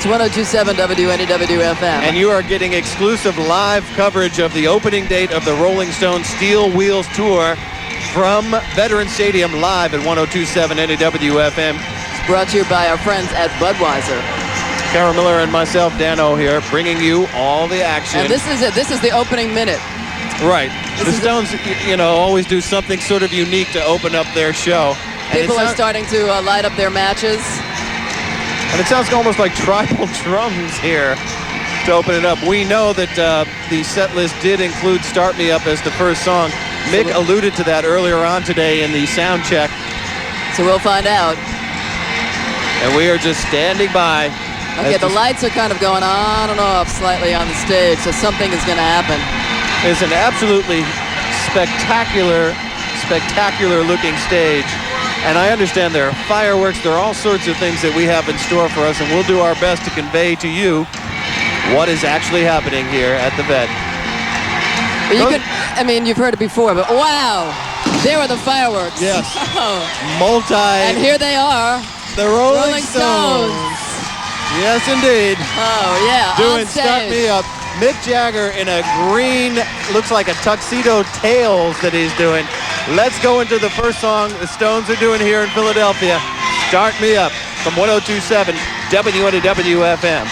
It's 102.7 WNEW FM. And you are getting exclusive live coverage of the opening date of the Rolling Stones Steel Wheels Tour from Veterans Stadium live at 102.7 NEW FM. It's brought to you by our friends at Budweiser. Carol Miller and myself, Dano, here, bringing you all the action. And this is it. This is the opening minute. Right. The Stones, always do something sort of unique to open up their show. People are starting to light up their matches. And it sounds almost like tribal drums here to open it up. We know that the set list did include Start Me Up as the first song. Mick alluded to that earlier on today in the sound check. So we'll find out. And we are just standing by. Okay, the lights are kind of going on and off slightly on the stage, so something is going to happen. It's an absolutely spectacular looking stage. And I understand there are fireworks, there are all sorts of things that we have in store for us, and we'll do our best to convey to you what is actually happening here at the Vet. But you've heard it before, but wow, there are the fireworks. Yes. And here they are. The Rolling Stones. Yes, indeed. Oh, yeah. Doing Start Me Up. Mick Jagger in a green, looks like a tuxedo tails that he's doing. Let's go into the first song the Stones are doing here in Philadelphia. Start Me Up from 102.7 WNEW FM.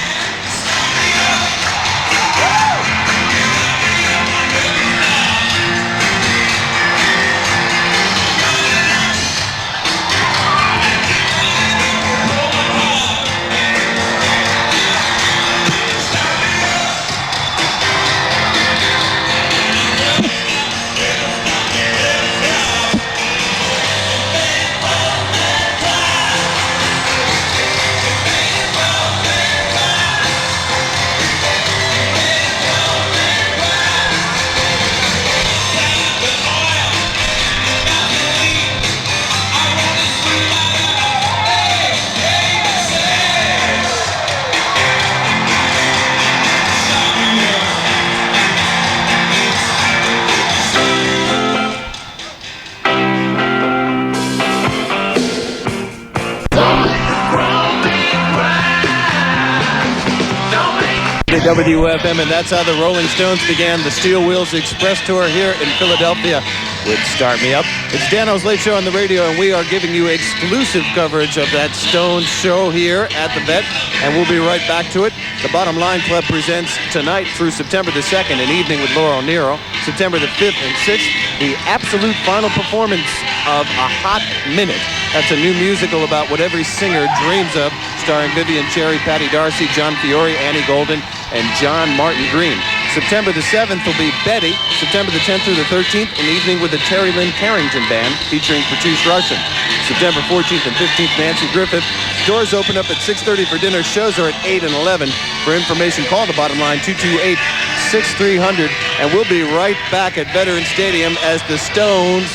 WFM, and that's how the Rolling Stones began the Steel Wheels Express Tour here in Philadelphia with Start Me Up. It's Dano's Late Show on the radio, and we are giving you exclusive coverage of that Stones show here at the Vet, and we'll be right back to it. The Bottom Line Club presents tonight through September the 2nd, an evening with Laura O'Neill. September the 5th and 6th, the absolute final performance of A Hot Minute. That's a new musical about what every singer dreams of, starring Vivian Cherry, Patty Darcy, John Fiore, Annie Golden, and John Martin Green. September the 7th will be Betty. September the 10th through the 13th, an evening with the Terry Lynn Carrington Band featuring Patrice Rushen. September 14th and 15th, Nancy Griffith. Doors open up at 6:30 for dinner. Shows are at 8 and 11. For information, call the Bottom Line, 228-6300. And we'll be right back at Veterans Stadium as the Stones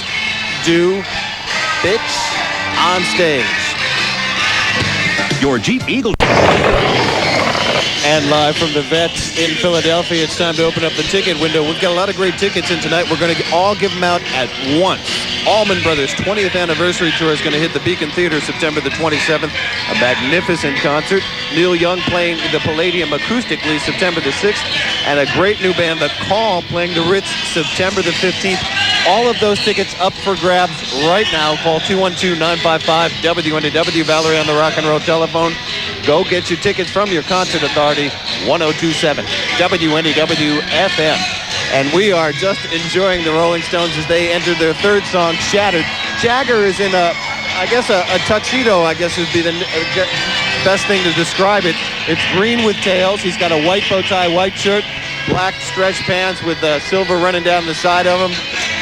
do Bitch on stage. Your Jeep Eagle. And live from the Vets in Philadelphia, it's time to open up the ticket window. We've got a lot of great tickets in tonight. We're going to all give them out at once. Allman Brothers' 20th anniversary tour is going to hit the Beacon Theater September the 27th. A magnificent concert. Neil Young playing the Palladium acoustically September the 6th. And a great new band, The Call, playing the Ritz September the 15th. All of those tickets up for grabs right now. Call 212-955-WNEW. Valerie on the rock and roll telephone. Go get your tickets from your concert authority, 102.7 WNEW FM. And we are just enjoying the Rolling Stones as they enter their third song, Shattered. Jagger is in a tuxedo, I guess would be the best thing to describe it. It's green with tails. He's got a white bow tie, white shirt, black stretch pants with silver running down the side of them.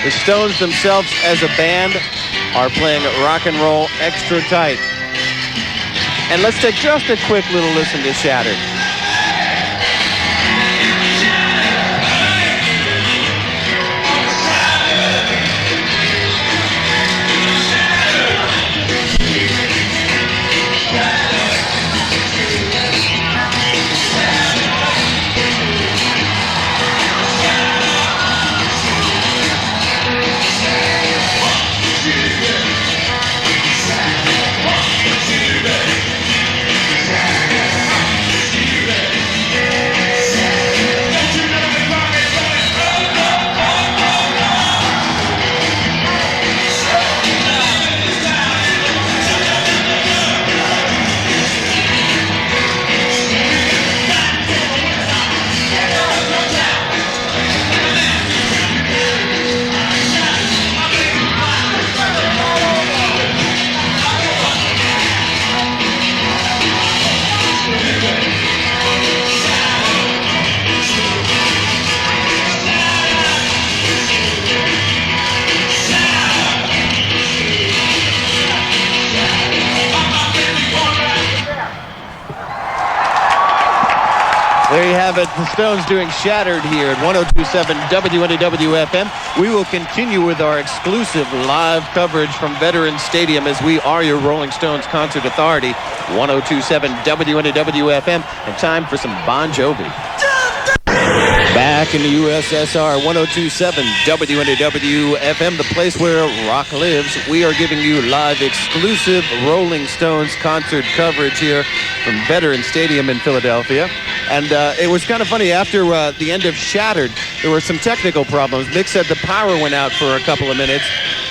The Stones themselves as a band are playing rock and roll extra tight. And let's take just a quick little listen to Shattered. There you have it. The Stones doing Shattered here at 102.7 WNEW FM. We will continue with our exclusive live coverage from Veterans Stadium as we are your Rolling Stones concert authority. 102.7 WNEW FM. And time for some Bon Jovi. Back in the USSR, 102.7 WNEW FM, the place where rock lives. We are giving you live exclusive Rolling Stones concert coverage here from Veterans Stadium in Philadelphia. And it was kind of funny, after the end of Shattered, there were some technical problems. Mick said the power went out for a couple of minutes.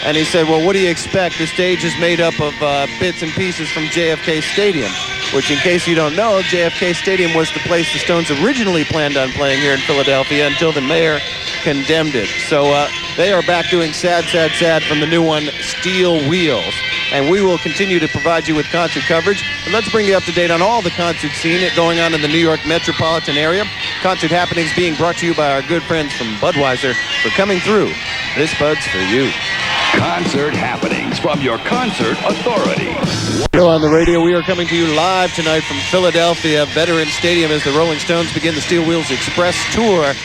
And he said, well, what do you expect? The stage is made up of bits and pieces from JFK Stadium, which, in case you don't know, JFK Stadium was the place the Stones originally planned on playing here in Philadelphia until the mayor condemned it. So they are back doing Sad, Sad, Sad from the new one, Steel Wheels. And we will continue to provide you with concert coverage. And let's bring you up to date on all the concert scene going on in the New York metropolitan area. Concert happenings being brought to you by our good friends from Budweiser for coming through. This Bud's for you. Concert happenings from your concert authority. On the radio, we are coming to you live tonight from Philadelphia Veterans Stadium as the Rolling Stones begin the Steel Wheels Express Tour.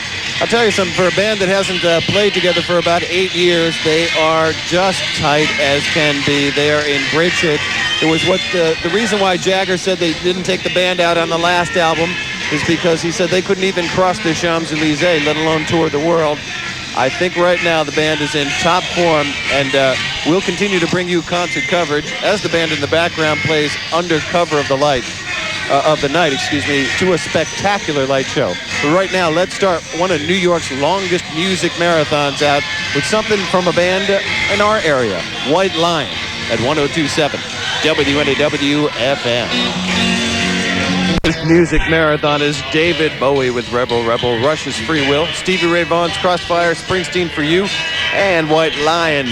I'll tell you something, for a band that hasn't played together for about 8 years, they are just tight as can be. They are in great shape. It was what the reason why Jagger said they didn't take the band out on the last album is because he said they couldn't even cross the Champs-Élysées, let alone tour the world. I think right now the band is in top form, and we'll continue to bring you concert coverage as the band in the background plays Undercover of the Night, to a spectacular light show. But right now, let's start one of New York's longest music marathons out with something from a band in our area, White Lion, at 102.7 WNEW FM. This music marathon is David Bowie with Rebel Rebel, Rush's Free Will, Stevie Ray Vaughan's Crossfire, Springsteen For You, and White Lion,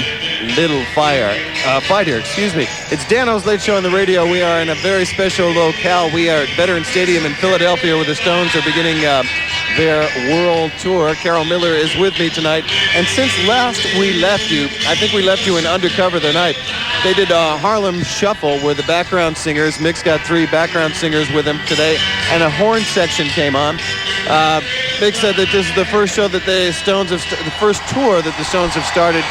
Little Fighter. It's Dano's Late Show on the radio. We are in a very special locale. We are at Veterans Stadium in Philadelphia where the Stones are beginning their world tour. Carol Miller is with me tonight. And since last we left you, I think we left you in Undercover the night. They did a Harlem Shuffle where the background singers, Mick's got 3 background singers with him today, and a horn section came on. Mick said that this is the first show that the Stones have, the first tour that the Stones have started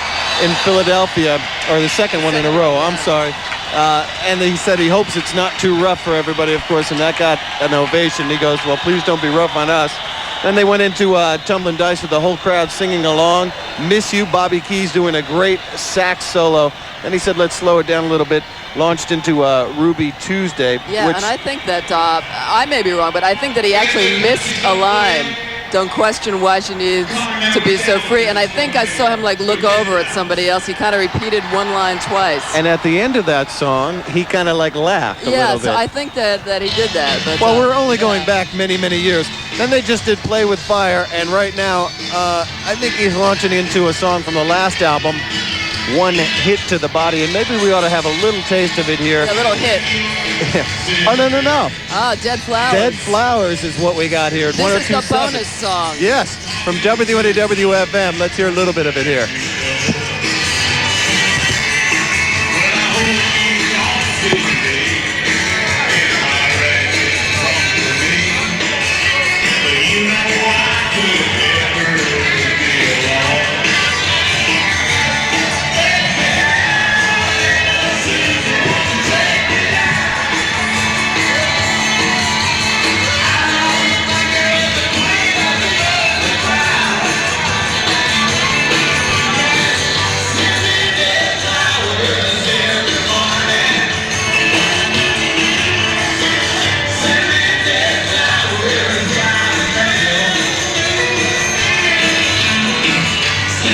in Philadelphia, or the second one in a row, I'm sorry. And he said he hopes it's not too rough for everybody, of course, and that got an ovation. He goes, well, please don't be rough on us. Then they went into Tumbling Dice with the whole crowd singing along. Miss You, Bobby Keys doing a great sax solo. Then he said, let's slow it down a little bit. Launched into Ruby Tuesday. Yeah, and I think that, I may be wrong, but I think that he actually missed a line. Don't question why she needs to be so free. And I think I saw him look over at somebody else. He kind of repeated one line twice. And at the end of that song, he kind of laughed a little bit. Yeah, so I think that he did that. But, well, we're only going back many, many years. Then they just did Play With Fire. And right now, I think he's launching into a song from the last album, One Hit to the Body. And maybe we ought to have a little taste of it here. A little hit. Oh, no. Dead Flowers. Dead Flowers is what we got here. This is the bonus song. Yes, from WNEW FM. Let's hear a little bit of it here.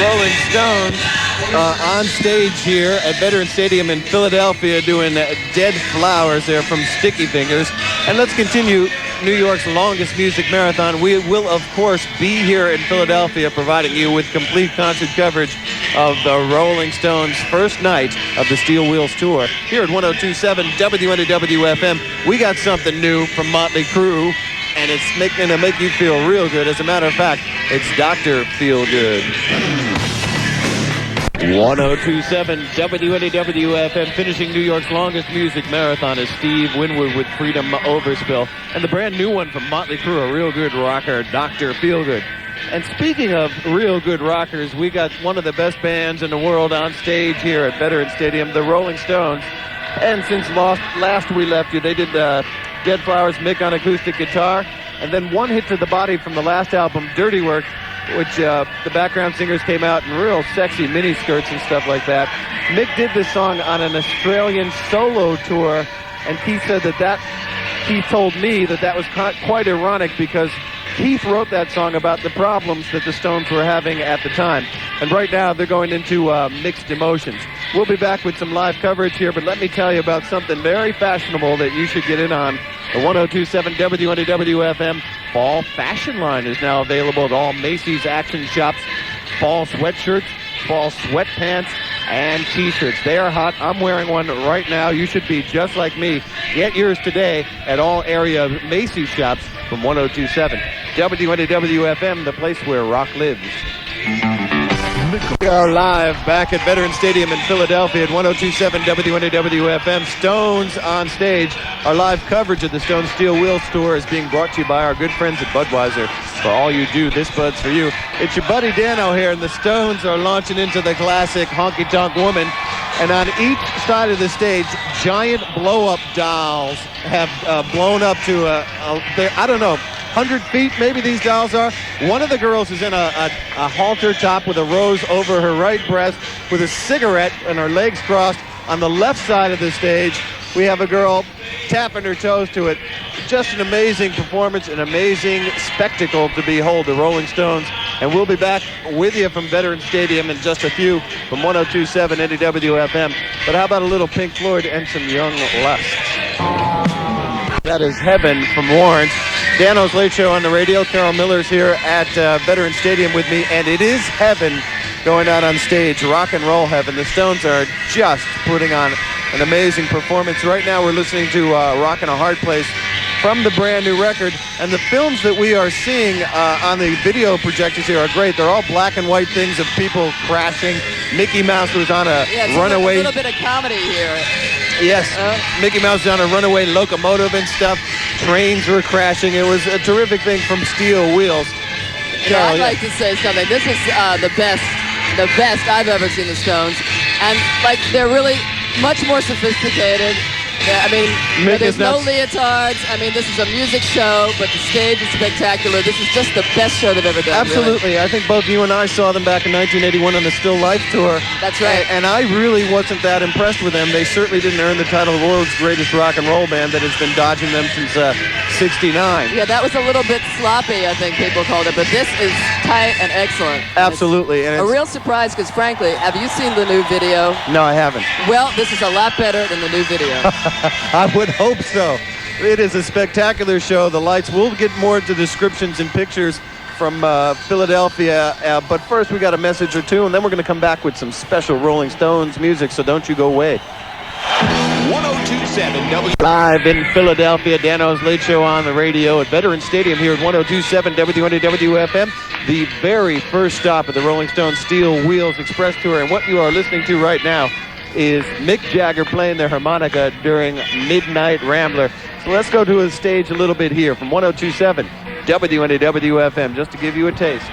Rolling Stones on stage here at Veterans Stadium in Philadelphia doing Dead Flowers there from Sticky Fingers. And let's continue New York's longest music marathon. We will, of course, be here in Philadelphia providing you with complete concert coverage of the Rolling Stones' first night of the Steel Wheels Tour. Here at 102.7 WNEW FM, we got something new from Motley Crue, and it's going to make you feel real good. As a matter of fact, it's Dr. Feel Good. 1027 WNEW FM, finishing New York's longest music marathon is Steve Winwood with Freedom Overspill. And the brand new one from Motley Crue, a real good rocker, Dr. Feelgood. And speaking of real good rockers, we got one of the best bands in the world on stage here at Veterans Stadium, the Rolling Stones. And since last we left you, they did Dead Flowers, Mick on acoustic guitar, and then One Hit to the Body from the last album, Dirty Work, which the background singers came out in real sexy mini skirts and stuff like that. Mick did this song on an Australian solo tour, and Keith said Keith told me that was quite ironic because Keith wrote that song about the problems that the Stones were having at the time. And right now they're going into mixed emotions. We'll be back with some live coverage here, but let me tell you about something very fashionable that you should get in on. The 1027 WNEW FM Fall Fashion Line is now available at all Macy's Action Shops. Fall sweatshirts, fall sweatpants, and T-shirts. They are hot. I'm wearing one right now. You should be just like me. Get yours today at all area Macy's shops from 1027 WNEW FM, the place where rock lives. We are live back at Veterans Stadium in Philadelphia at 1027 WNEW FM. Stones on stage. Our live coverage of the Stones Steel Wheels Tour is being brought to you by our good friends at Budweiser. For all you do, this Bud's for you. It's your buddy Dano here, and the Stones are launching into the classic Honky Tonk Woman. And on each side of the stage, giant blow-up dolls have blown up to, I don't know, 100 feet maybe these dolls are. One of the girls is in a halter top with a rose over her right breast with a cigarette and her legs crossed. On the left side of the stage, we have a girl tapping her toes to it. Just an amazing performance, an amazing spectacle to behold, the Rolling Stones. And we'll be back with you from Veterans Stadium in just a few from 1027 NEW FM. But how about a little Pink Floyd and some Young Lust? That is Heaven from Lawrence. Dano's Late Show on the radio. Carol Miller's here at Veterans Stadium with me, and it is heaven going out on stage. Rock and roll heaven. The Stones are just putting on an amazing performance. Right now we're listening to Rockin' a Hard Place from the brand new record, and the films that we are seeing on the video projectors here are great. They're all black and white things of people crashing. Mickey Mouse was on a runaway. A little bit of comedy here. Yes, Mickey Mouse was on a runaway locomotive and stuff. Trains were crashing. It was a terrific thing from Steel Wheels. I'd like to say something. This is the best I've ever seen the Stones, and they're really much more sophisticated. Yeah, I mean, there's no leotards. I mean, this is a music show, but the stage is spectacular. This is just the best show they've ever done. Absolutely. Really. I think both you and I saw them back in 1981 on the Still Life Tour. That's right. And I really wasn't that impressed with them. They certainly didn't earn the title of the world's greatest rock and roll band that has been dodging them since 69. Yeah, that was a little bit sloppy, I think people called it, but this is tight and excellent. Absolutely. And a real surprise because, frankly, have you seen the new video? No, I haven't. Well, this is a lot better than the new video. I would hope so. It is a spectacular show. The lights, we'll get more into descriptions and pictures from Philadelphia. But first, we got a message or two, and then we're going to come back with some special Rolling Stones music, so don't you go away. 1027 W. Live in Philadelphia, Dano's Late Show on the radio at Veterans Stadium here at 1027 WNEW FM, the very first stop of the Rolling Stones Steel Wheels Express Tour. And what you are listening to right now is Mick Jagger playing their harmonica during Midnight Rambler. So let's go to his stage a little bit here from 1027 WNEW FM, just to give you a taste.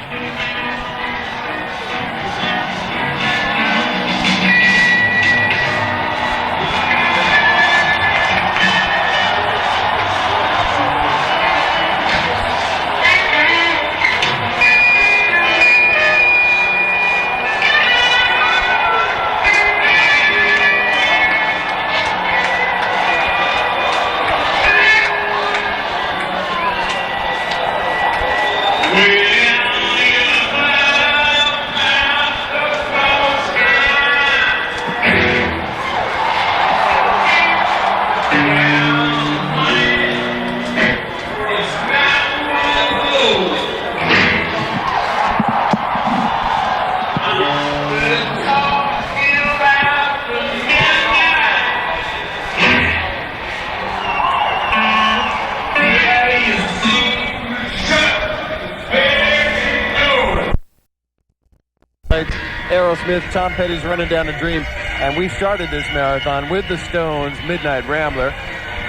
Aerosmith, Tom Petty's Running Down a Dream. And we started this marathon with the Stones' Midnight Rambler.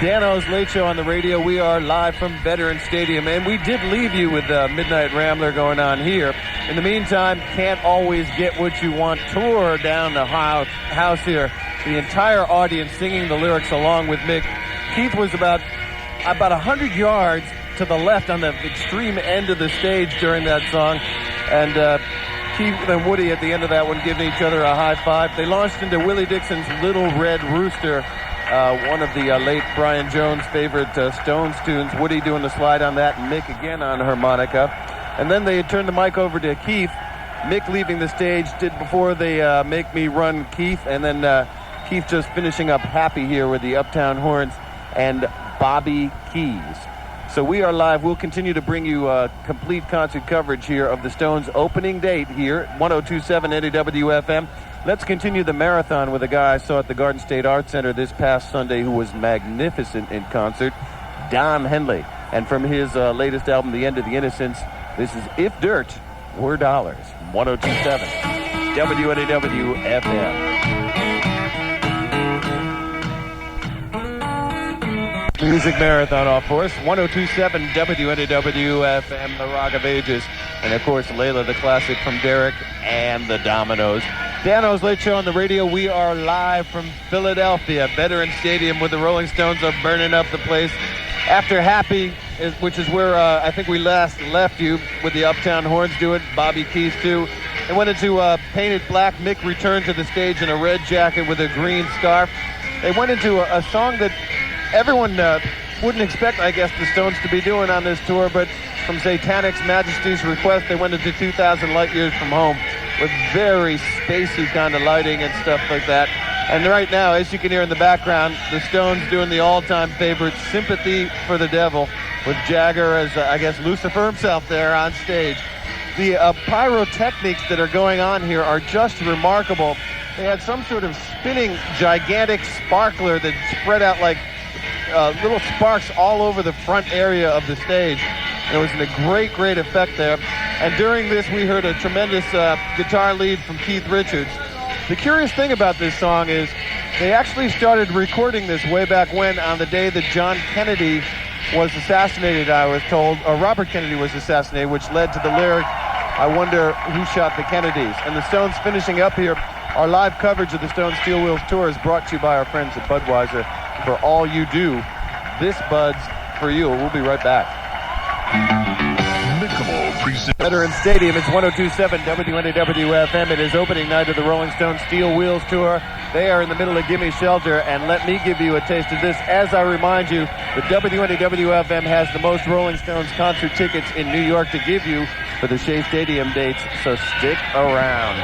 Dano's Late Show on the radio. We are live from Veterans Stadium, and we did leave you with the Midnight Rambler going on here. In the meantime, Can't Always Get What You Want tour down the house here. The entire audience singing the lyrics along with Mick. Keith was about 100 yards to the left on the extreme end of the stage during that song, and Keith and Woody at the end of that one giving each other a high five. They launched into Willie Dixon's Little Red Rooster, one of the late Brian Jones' favorite Stones tunes. Woody doing the slide on that, and Mick again on harmonica. And then they turned the mic over to Keith. Mick leaving the stage did Before They Make Me Run, Keith, and then Keith just finishing up Happy here with the Uptown Horns and Bobby Keys. So we are live. We'll continue to bring you complete concert coverage here of the Stones' opening date here, 102.7 WNEW FM. Let's continue the marathon with a guy I saw at the Garden State Arts Center this past Sunday who was magnificent in concert, Don Henley. And from his latest album, The End of the Innocents, this is If Dirt Were Dollars, 102.7 WNEW FM. Music Marathon off for us, 102.7 WNEW FM, the Rock of Ages. And of course, Layla, the classic from Derek and the Dominoes. Dano's Late Show on the radio. We are live from Philadelphia, Veterans Stadium, where the Rolling Stones are burning up the place. After Happy, which is where I think we last left you with the Uptown Horns doing, Bobby Keys too. They went into Painted Black. Mick returned to the stage in a red jacket with a green scarf. They went into a song that everyone wouldn't expect, I guess, the Stones to be doing on this tour, but from Satanic's Majesty's request, they went into 2,000 Light Years from Home with very spacey kind of lighting and stuff like that. And right now, as you can hear in the background, the Stones doing the all-time favorite, Sympathy for the Devil, with Jagger as, I guess, Lucifer himself there on stage. The pyrotechnics that are going on here are just remarkable. They had some sort of spinning, gigantic sparkler that spread out like little sparks all over the front area of the stage. And it was in a great, great effect there. And during this, we heard a tremendous guitar lead from Keith Richards. The curious thing about this song is they actually started recording this way back when, on the day that John Kennedy was assassinated, I was told, or Robert Kennedy was assassinated, which led to the lyric, I wonder who shot the Kennedys. And the Stones finishing up here. Our live coverage of the Stones Steel Wheels Tour is brought to you by our friends at Budweiser. For all you do, this Bud's for you. We'll be right back. Veterans Stadium, it's 102.7 WNEW FM. It is opening night of the Rolling Stones Steel Wheels Tour. They are in the middle of Gimme Shelter, and let me give you a taste of this. As I remind you, the WNEW FM has the most Rolling Stones concert tickets in New York to give you for the Shea Stadium dates, so stick around.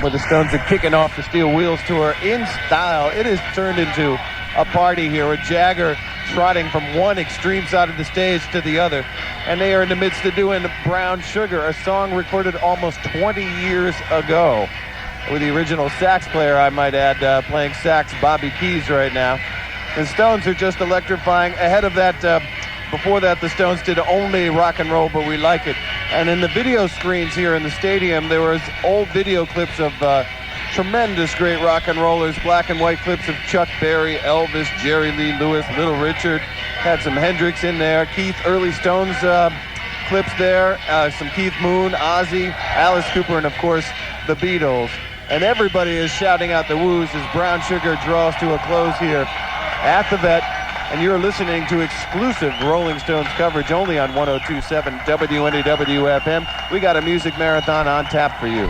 The Stones are kicking off the Steel Wheels Tour in style. It has turned into a party here with Jagger trotting from one extreme side of the stage to the other. And they are in the midst of doing Brown Sugar, a song recorded almost 20 years ago with the original sax player, I might add, playing sax, Bobby Keys right now. The Stones are just electrifying. Ahead of that, before that, the Stones did Only Rock and Roll, But We Like It. And in the video screens here in the stadium, there was old video clips of tremendous great rock and rollers, black and white clips of Chuck Berry, Elvis, Jerry Lee Lewis, Little Richard. Had some Hendrix in there. Keith, early Stones clips there. Some Keith Moon, Ozzy, Alice Cooper, and of course, the Beatles. And everybody is shouting out the woos as Brown Sugar draws to a close here at the Vet. And you're listening to exclusive Rolling Stones coverage only on 102.7 WNEW FM. We got a music marathon on tap for you.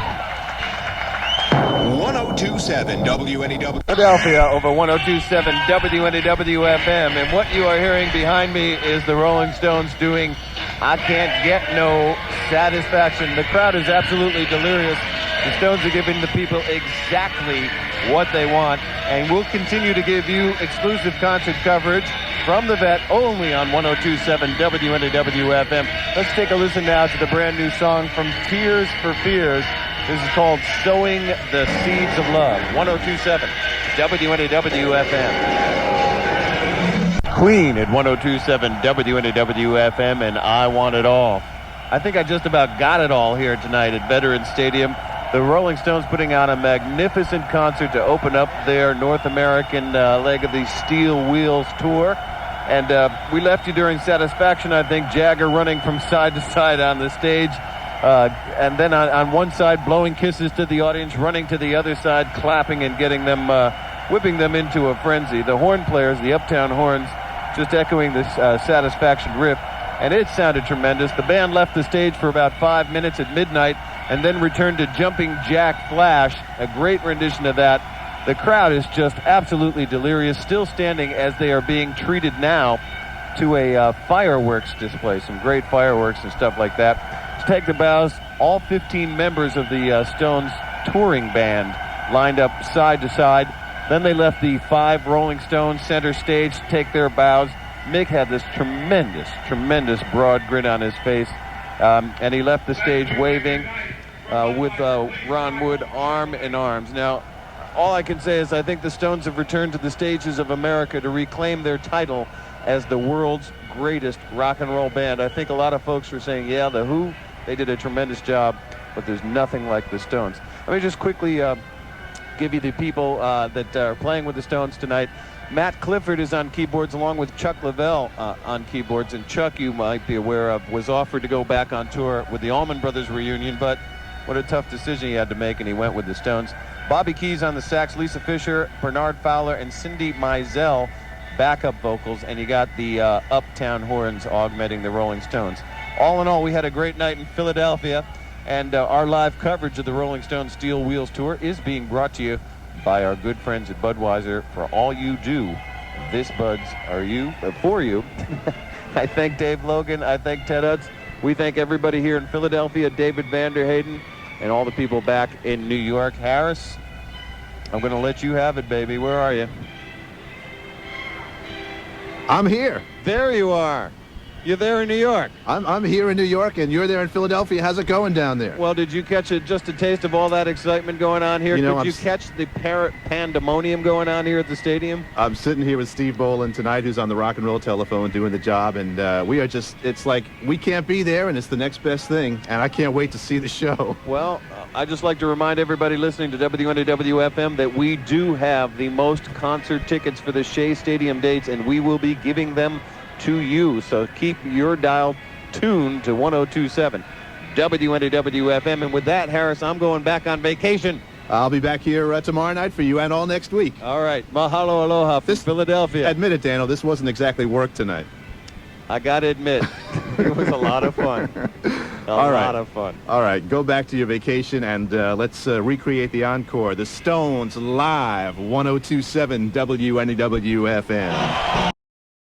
102.7 102.7 WNEW. Philadelphia over 102.7 WNEW FM. And what you are hearing behind me is the Rolling Stones doing I Can't Get No Satisfaction. The crowd is absolutely delirious. The Stones are giving the people exactly what they want. And we'll continue to give you exclusive concert coverage from the Vet only on 102.7 WNEW FM. Let's take a listen now to the brand new song from Tears for Fears. This is called Sowing the Seeds of Love. 102.7 WNEW FM. Queen at 102.7 WNEW FM, and I Want It All. I think I just about got it all here tonight at Veterans Stadium. The Rolling Stones putting on a magnificent concert to open up their North American leg of the Steel Wheels tour. And we left you during Satisfaction, I think, Jagger running from side to side on the stage. And then on one side, blowing kisses to the audience, running to the other side, clapping and getting them, whipping them into a frenzy. The horn players, the Uptown Horns, just echoing this Satisfaction riff. And it sounded tremendous. The band left the stage for about 5 minutes at midnight and then returned to Jumping Jack Flash, a great rendition of that. The crowd is just absolutely delirious, still standing as they are being treated now to a fireworks display, some great fireworks and stuff like that. To take the bows, all 15 members of the Stones touring band lined up side to side. Then they left the 5 Rolling Stones center stage to take their bows. Mick had this tremendous broad grin on his face, and he left the stage waving with Ron Wood arm in arms. Now, all I can say is I think the Stones have returned to the stages of America to reclaim their title as the world's greatest rock and roll band. I think a lot of folks were saying, yeah, the Who, they did a tremendous job, but there's nothing like the Stones. Let me just quickly give you the people that are playing with the Stones tonight. Matt Clifford is on keyboards along with Chuck Leavell on keyboards. And Chuck, you might be aware of, was offered to go back on tour with the Allman Brothers reunion, but what a tough decision he had to make, and he went with the Stones. Bobby Keys on the sax, Lisa Fisher, Bernard Fowler, and Cindy Mizell backup vocals, and you got the Uptown Horns augmenting the Rolling Stones. All in all, we had a great night in Philadelphia, and our live coverage of the Rolling Stones Steel Wheels Tour is being brought to you by our good friends at Budweiser. For all you do, this buds are you for you. I thank Dave Logan. I thank Ted Utz. We thank everybody here in Philadelphia, David Vanderhayden, and all the people back in New York. Harris, I'm going to let you have it, baby. Where are you? I'm here. There you are. You're there in New York. I'm here in New York, and you're there in Philadelphia. How's it going down there? Well, did you catch just a taste of all that excitement going on here? Did you catch the pandemonium going on here at the stadium? I'm sitting here with Steve Boland tonight, who's on the rock and roll telephone doing the job, and we are just, it's like we can't be there, and it's the next best thing, and I can't wait to see the show. Well, I'd just like to remind everybody listening to WNEW FM that we do have the most concert tickets for the Shea Stadium dates, and we will be giving them to you. So keep your dial tuned to 102.7 WNEW FM. And with that, Harris, I'm going back on vacation. I'll be back here tomorrow night for you and all next week. All right. Mahalo aloha from Philadelphia. Admit it, Daniel, this wasn't exactly work tonight. I got to admit, it was a lot of fun. A lot of fun. All right, go back to your vacation, and let's recreate the encore. The Stones live, 102.7 WNEW FM.